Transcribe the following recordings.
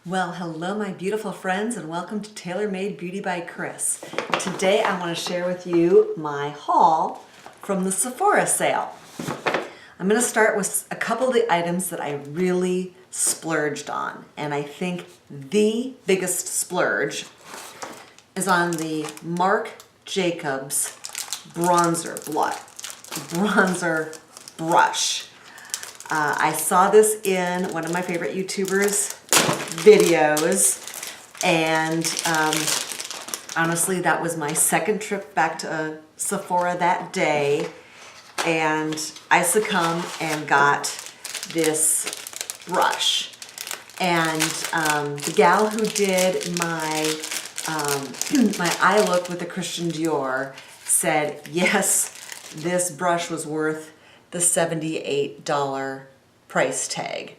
Well, hello my beautiful friends and welcome to Tailor Made Beauty by Kris. Today I want to share with you my haul from the Sephora sale. I'm going to start with a couple of the items that I really splurged on, and I think the biggest splurge is on the Marc Jacobs bronzer brush. I saw this in one of my favorite YouTubers' videos, and honestly that was my second trip back to Sephora that day, and I succumbed and got this brush. And the gal who did my my eye look with the Christian Dior said yes, this brush was worth the $78 price tag.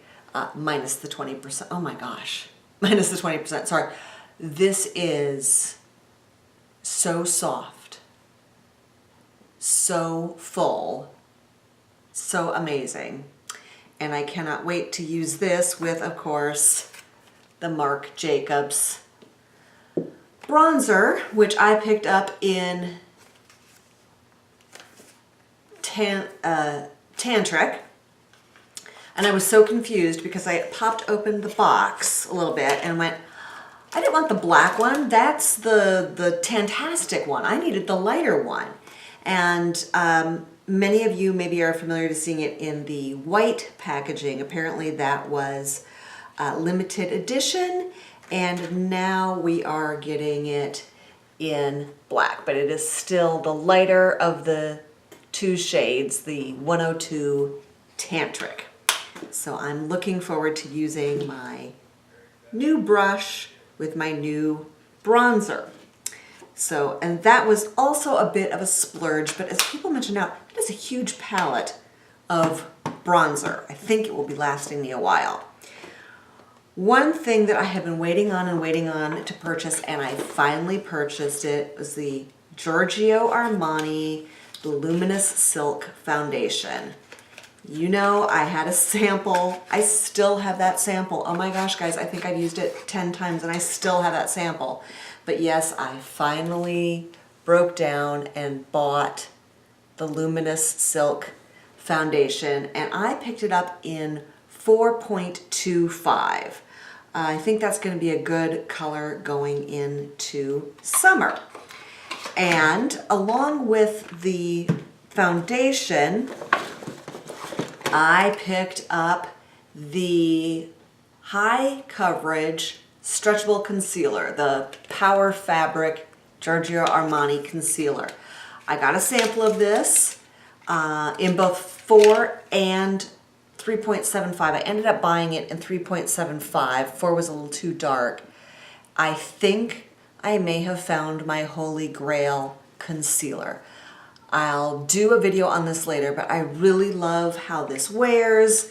Minus the 20%. Oh my gosh. Minus the 20%. Sorry. This is so soft, so full, so amazing. And I cannot wait to use this with, of course, the Marc Jacobs bronzer, which I picked up in Tantric. And I was so confused because I popped open the box a little bit and went, I didn't want the black one. That's the Tantastic one. I needed the lighter one. And many of you maybe are familiar to seeing it in the white packaging. Apparently that was limited edition, and now we are getting it in black. But it is still the lighter of the two shades, the 102 Tantric. So I'm looking forward to using my new brush with my new bronzer. So, and that was also a bit of a splurge, but as people mentioned now, it is a huge palette of bronzer. I think it will be lasting me a while. One thing that I have been waiting on to purchase, and I finally purchased it, was the Giorgio Armani Luminous Silk Foundation. You know, I had a sample. I still have that sample. Oh my gosh, guys, I think I've used it 10 times and I still have that sample. But yes, I finally broke down and bought the Luminous Silk Foundation, and I picked it up in 4.25. I think that's going to be a good color going into summer. And along with the foundation, I picked up the high coverage stretchable concealer, the Power Fabric Giorgio Armani concealer. I got a sample of this in both 4 and 3.75. I ended up buying it in 3.75. 4 was a little too dark. I think I may have found my holy grail concealer. I'll do a video on this later, but I really love how this wears.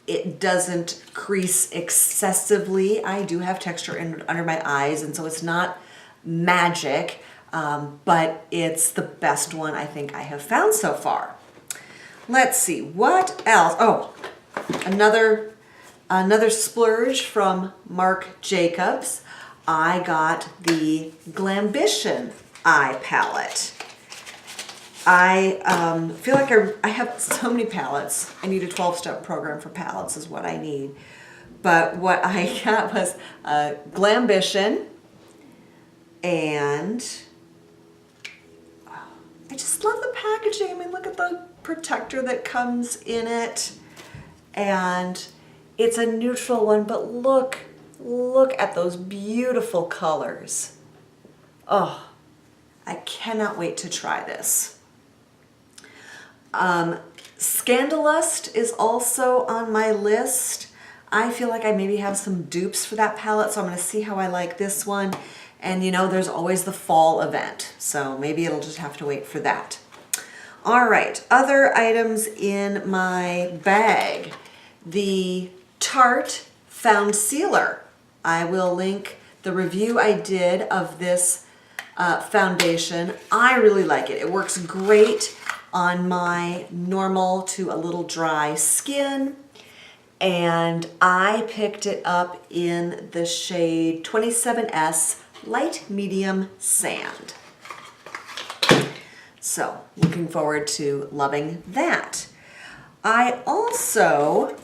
It doesn't crease excessively. I do have texture under my eyes, and so it's not magic, but it's the best one I think I have found so far. Let's see, what else? Oh, another splurge from Marc Jacobs. I got the Glambition eye palette. I feel like I have so many palettes. I need a 12-step program for palettes is what I need. But what I got was Glambition, and I just love the packaging. I mean, look at the protector that comes in it. And it's a neutral one, but look at those beautiful colors. Oh, I cannot wait to try this. Scandalust is also on my list. I feel like I maybe have some dupes for that palette, so I'm going to see how I like this one. And you know, there's always the fall event, so maybe it'll just have to wait for that. All right, other items in my bag. The Tarte Found Sealer. I will link the review I did of this foundation. I really like it. It works great on my normal to a little dry skin. and I picked it up in the shade 27S Light Medium Sand. So looking forward to loving that. I also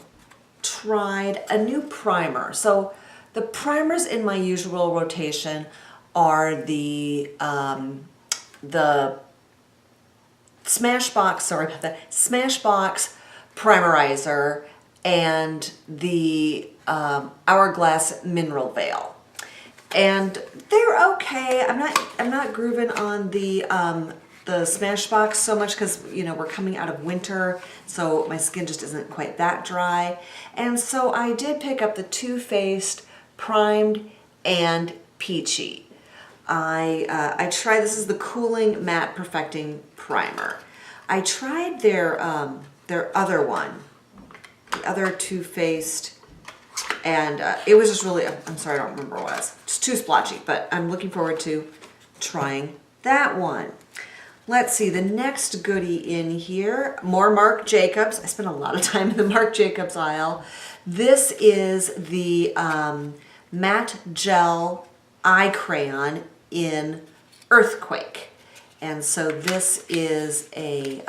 tried a new primer. So the primers in my usual rotation are the Smashbox, sorry about that, Smashbox Primerizer and the Hourglass Mineral Veil. And they're okay. I'm not grooving on the Smashbox so much because, you know, we're coming out of winter, so my skin just isn't quite that dry. And so I did pick up the Too Faced Primed and Peachy. I tried, this is the Cooling Matte Perfecting Primer. I tried their other one, the other Too Faced, and it was just really, I'm sorry, I don't remember what it was. It's too splotchy, but I'm looking forward to trying that one. Let's see, the next goodie in here, more Marc Jacobs. I spent a lot of time in the Marc Jacobs aisle. This is the Matte Gel Eye Crayon in Earthquake. And so this is a,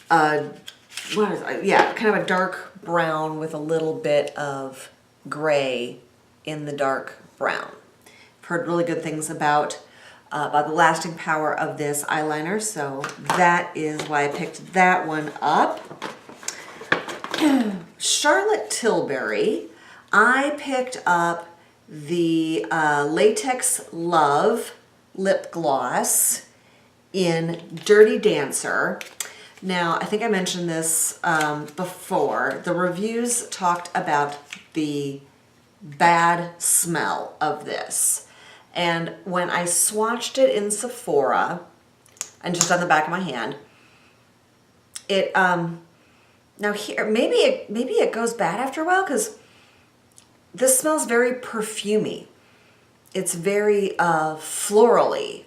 what is it? Yeah, kind of a dark brown with a little bit of gray in the dark brown. I've heard really good things about the lasting power of this eyeliner, so that is why I picked that one up. Charlotte Tilbury, I picked up the Latex Love lip gloss in Dirty Dancer. Now, I think I mentioned this before. The reviews talked about the bad smell of this. And when I swatched it in Sephora, and just on the back of my hand, it, now here, maybe it goes bad after a while, because this smells very perfumey. It's very florally,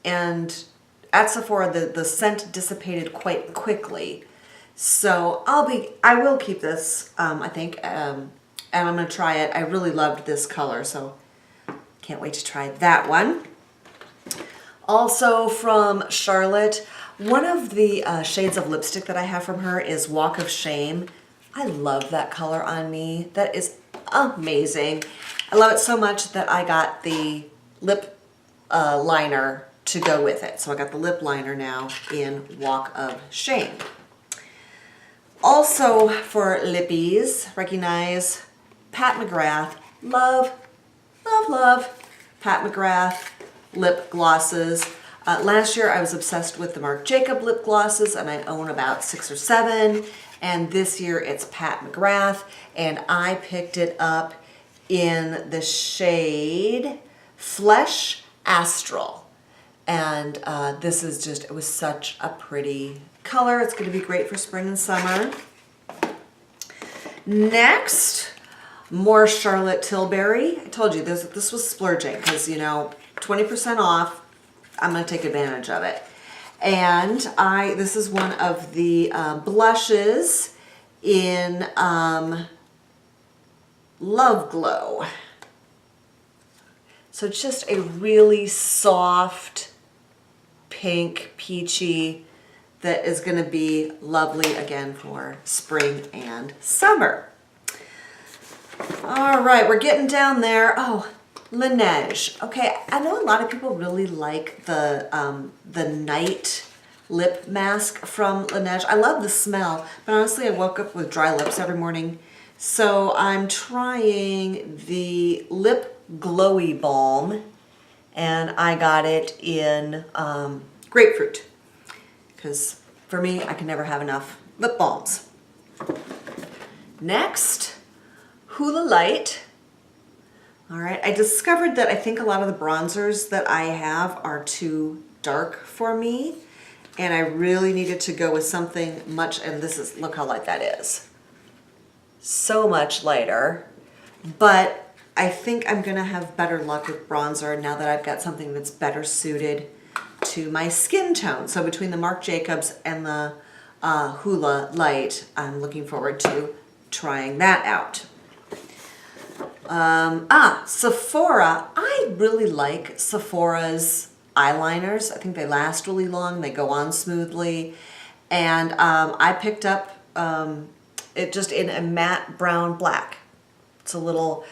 and at Sephora the scent dissipated quite quickly. So I will keep this, I think, and I'm gonna try it. I really loved this color, so can't wait to try that one. Also from Charlotte, one of the shades of lipstick that I have from her is Walk of Shame. I love that color on me. That is amazing. I love it so much that I got the lip liner to go with it. So I got the lip liner now in Walk of Shame. Also for lippies, recognize Pat McGrath. Love, love, love Pat McGrath lip glosses. Last year I was obsessed with the Marc Jacob lip glosses, and I own about 6 or 7. And this year it's Pat McGrath, and I picked it up in the shade Flesh Astral. And this is just, it was such a pretty color. It's going to be great for spring and summer. Next, more Charlotte Tilbury. I told you this was splurging because, you know, 20% off. I'm going to take advantage of it. And this is one of the blushes in Love Glow. So it's just a really soft pink peachy that is going to be lovely again for spring and summer. All right, we're getting down there. Oh, Laneige. Okay, I know a lot of people really like the night lip mask from Laneige. I love the smell, but honestly, I woke up with dry lips every morning. So I'm trying the Lip Glowy Balm, and I got it in grapefruit, because for me, I can never have enough lip balms. Next, Hula Light. All right, I discovered that I think a lot of the bronzers that I have are too dark for me, and I really needed to go with something much, and this is, look how light that is. So much lighter, but I think I'm gonna have better luck with bronzer now that I've got something that's better suited to my skin tone. So between the Marc Jacobs and the Hoola light. I'm looking forward to trying that out. Sephora. I really like Sephora's eyeliners. I think they last really long. They go on smoothly. And I picked up it just in a matte brown black. It's a little,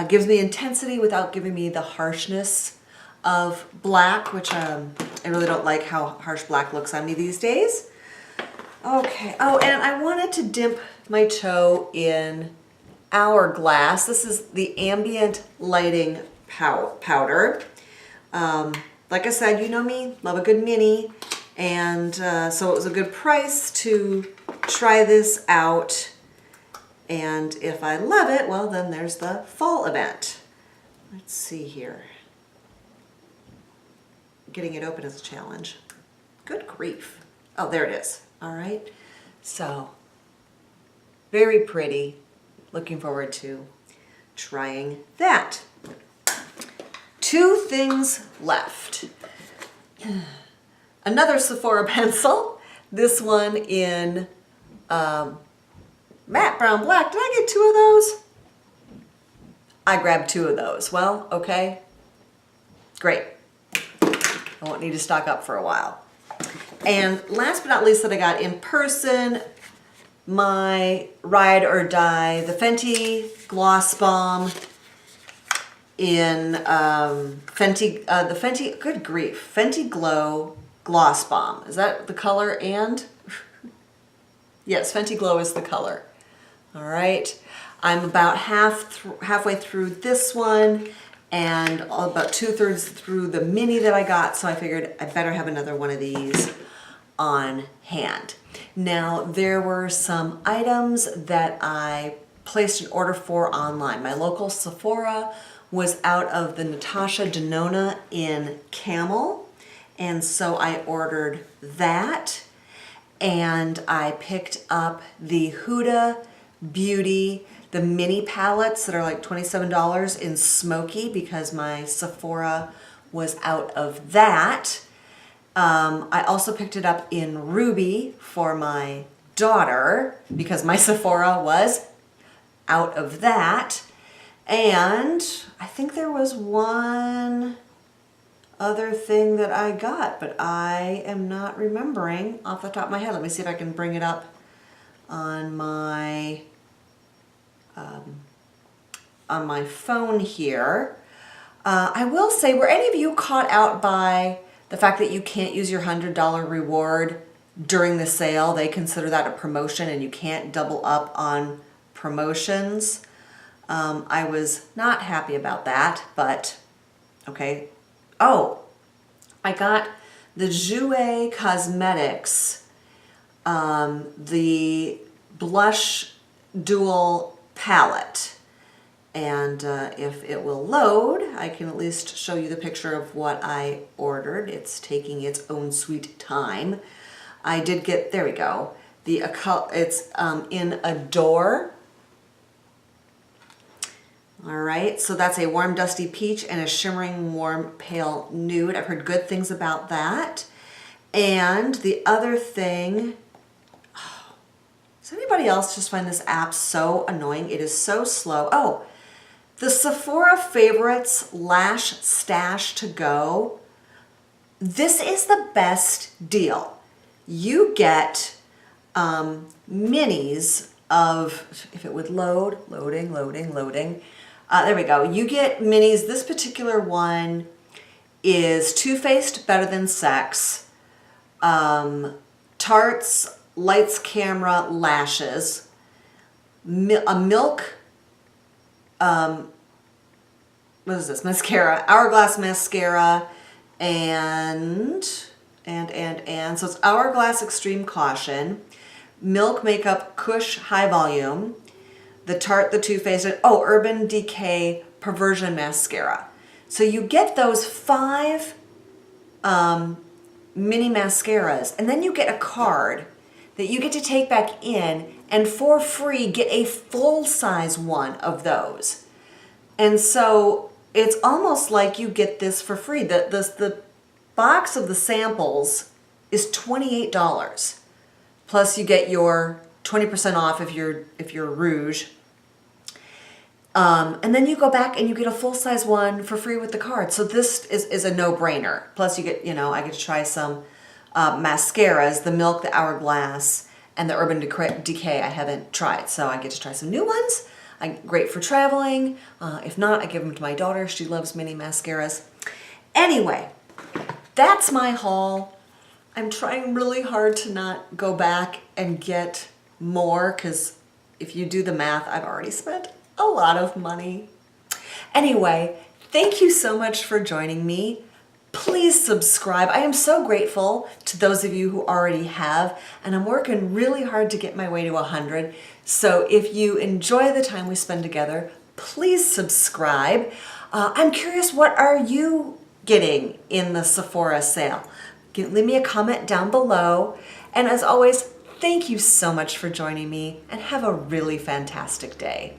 gives me intensity without giving me the harshness of black, which I really don't like how harsh black looks on me these days. Okay, oh, and I wanted to dip my toe in Hourglass. This is the ambient lighting powder. Like I said, you know me, love a good mini, and so it was a good price to try this out. And if I love it, well, then there's the fall event. Let's see here. Getting it open is a challenge. Good grief. Oh, there it is. All right. So, very pretty. Looking forward to trying that. 2 things left. Another Sephora pencil. This one in matte brown black. Did I get 2 of those? I grabbed 2 of those. Well, okay. Great. I won't need to stock up for a while. And last but not least that I got in person, my ride or die, the Fenty Gloss Bomb in good grief, Fenty Glow Gloss Bomb. Is that the color and? Yes, Fenty Glow is the color. All right, I'm about halfway through this one and about 2/3 through the mini that I got, so I figured I better have another one of these on hand. Now, there were some items that I placed an order for online. My local Sephora was out of the Natasha Denona in Camel, and so I ordered that, and I picked up the Huda Beauty, the mini palettes that are like $27 in Smoky because my Sephora was out of that. I also picked it up in Ruby for my daughter because my Sephora was out of that. And I think there was one other thing that I got, but I am not remembering off the top of my head. Let me see if I can bring it up on my phone here. I will say, were any of you caught out by the fact that you can't use your $100 reward during the sale? They consider that a promotion and you can't double up on promotions. I was not happy about that, but okay. Oh, I got the Jouer Cosmetics, the blush dual palette. And if it will load, I can at least show you the picture of what I ordered. It's taking its own sweet time. I did get, there we go, it's in Adore. All right, so that's a warm dusty peach and a shimmering warm pale nude. I've heard good things about that. And the other thing, oh, does anybody else just find this app so annoying? It is so slow. Oh, the Sephora Favorites Lash Stash to Go. This is the best deal. You get minis of, if it would load, loading. There we go. You get minis. This particular one is Too Faced Better Than Sex, Tarte's Lights Camera Lashes, a Milk, what is this? Mascara, Hourglass Mascara, and so it's Hourglass Extreme Caution, Milk Makeup Kush High Volume, the Tarte, the Too Faced, and oh, Urban Decay Perversion Mascara. So you get those 5 mini mascaras, and then you get a card that you get to take back in, and for free get a full-size one of those. And so it's almost like you get this for free. The box of the samples is $28 plus you get your 20% off if you're Rouge. And then you go back and you get a full-size one for free with the card. So this is a no-brainer. Plus you get, I get to try some mascaras, the Milk, the Hourglass, and the Urban Decay I haven't tried. So I get to try some new ones. Great for traveling. If not, I give them to my daughter. She loves mini mascaras. Anyway, that's my haul. I'm trying really hard to not go back and get more, because if you do the math, I've already spent a lot of money. Anyway, thank you so much for joining me. Please subscribe. I am so grateful to those of you who already have, and I'm working really hard to get my way to 100. So if you enjoy the time we spend together, please subscribe. I'm curious, what are you getting in the Sephora sale? Leave me a comment down below. And as always, thank you so much for joining me, and have a really fantastic day.